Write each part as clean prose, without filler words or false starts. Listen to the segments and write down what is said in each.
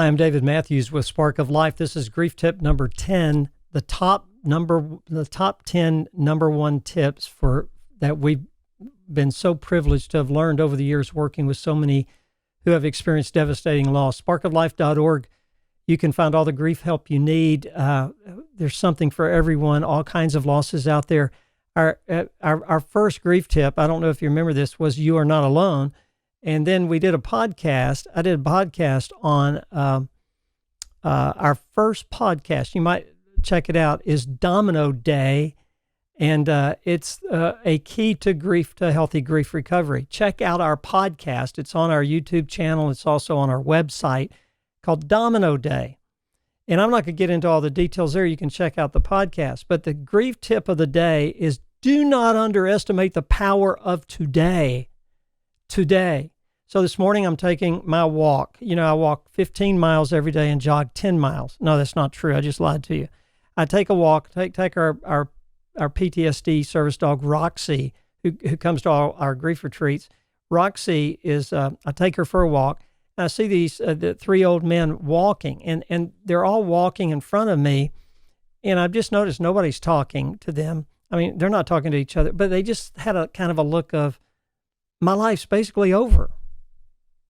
Hi, I'm David Mathews with Spark of Life. This is grief tip number 10, the top 10 number one tips that we've been so privileged to have learned over the years working with so many who have experienced devastating loss. Sparkoflife.org. You can find all the grief help you need. There's something for everyone, all kinds of losses out there. Our first grief tip, I don't know if you remember this, was You Are Not Alone. And then we did a podcast. I did a podcast on our first podcast. You might check it out, is Domino Day. And it's a key to healthy grief recovery. Check out our podcast. It's on our YouTube channel. It's also on our website called Domino Day. And I'm not going to get into all the details there. You can check out the podcast. But the grief tip of the day is do not underestimate the power of today. Today. So this morning I'm taking my walk. You know, I walk 15 miles every day and jog 10 miles. No, that's not true. I just lied to you. I take a walk, take our PTSD service dog, Roxy, who comes to all our grief retreats. Roxy is, I take her for a walk, and I see the three old men walking, and they're all walking in front of me, and I've just noticed nobody's talking to them. I mean, they're not talking to each other, but they just had a kind of a look of, my life's basically over.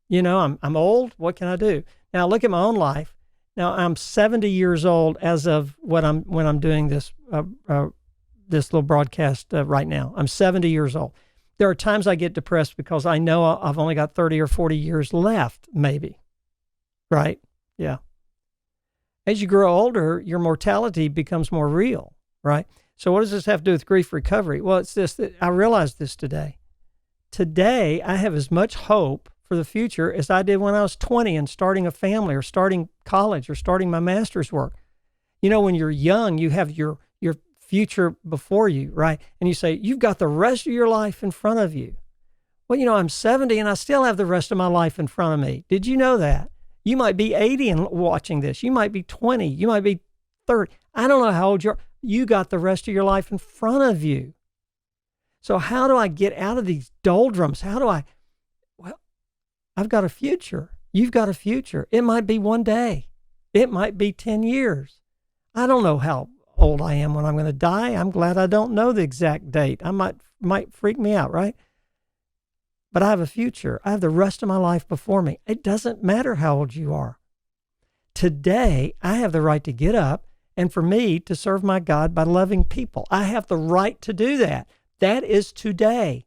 You know, I'm old. What can I do? Now look at my own life. Now I'm 70 years old as of when I'm doing this this little broadcast right now. I'm 70 years old. There are times I get depressed because I know I've only got 30 or 40 years left, maybe. Right? Yeah. As you grow older, your mortality becomes more real, right? So what does this have to do with grief recovery? Well, it's this, I realized this today. Today, I have as much hope for the future as I did when I was 20 and starting a family or starting college or starting my master's work. You know, when you're young, you have your future before you, right? And you say, you've got the rest of your life in front of you. Well, you know, I'm 70 and I still have the rest of my life in front of me. Did you know that? You might be 80 and watching this. You might be 20. You might be 30. I don't know how old you are. You got the rest of your life in front of you. So how do I get out of these doldrums? Well, I've got a future. You've got a future. It might be one day. It might be 10 years. I don't know how old I am when I'm going to die. I'm glad I don't know the exact date. I might freak me out, right? But I have a future. I have the rest of my life before me. It doesn't matter how old you are. Today, I have the right to get up and for me to serve my God by loving people. I have the right to do that. That is today.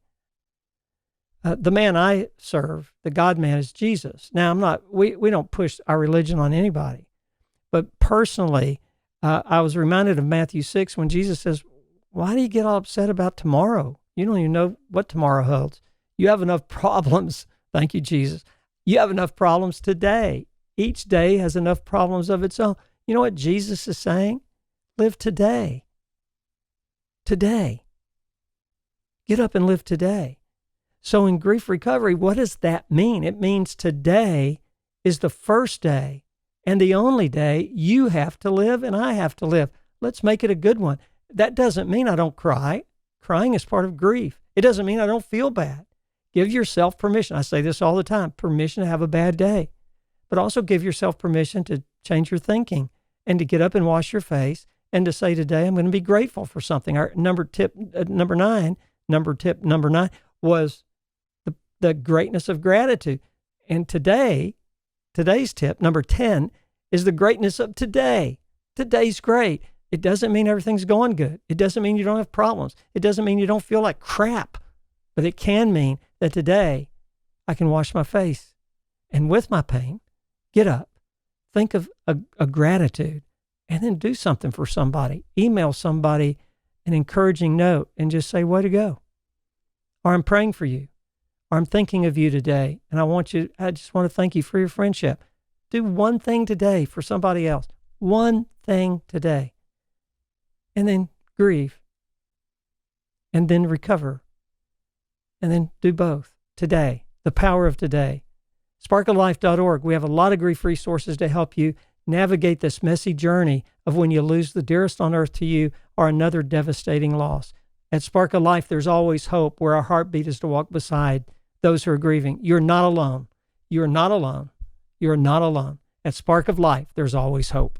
The man I serve, the God man, is Jesus. Now, we don't push our religion on anybody. But personally, I was reminded of Matthew 6 when Jesus says, why do you get all upset about tomorrow? You don't even know what tomorrow holds. You have enough problems. Thank you, Jesus. You have enough problems today. Each day has enough problems of its own. You know what Jesus is saying? Live today. Today. Get up and live today. So in grief recovery, what does that mean? It means today is the first day and the only day you have to live and I have to live. Let's make it a good one. That doesn't mean I don't cry. Crying is part of grief. It doesn't mean I don't feel bad. Give yourself permission. I say this all the time, permission to have a bad day, but also give yourself permission to change your thinking and to get up and wash your face and to say, today I'm going to be grateful for something. Our tip number nine was the greatness of gratitude. And today's tip, number 10, is the greatness of today. Today's great. It doesn't mean everything's going good. It doesn't mean you don't have problems. It doesn't mean you don't feel like crap. But it can mean that today I can wash my face and with my pain, get up, think of a gratitude, and then do something for somebody. Email somebody an encouraging note and just say, way to go. Or I'm praying for you. Or I'm thinking of you today. And I just want to thank you for your friendship. Do one thing today for somebody else. One thing today. And then grieve. And then recover. And then do both today. The power of today. Sparkoflife.org. We have a lot of grief resources to help you navigate this messy journey of when you lose the dearest on earth to you or another devastating loss. At Spark of Life, there's always hope, where our heartbeat is to walk beside those who are grieving. You're not alone. You're not alone. You're not alone. At Spark of Life, there's always hope.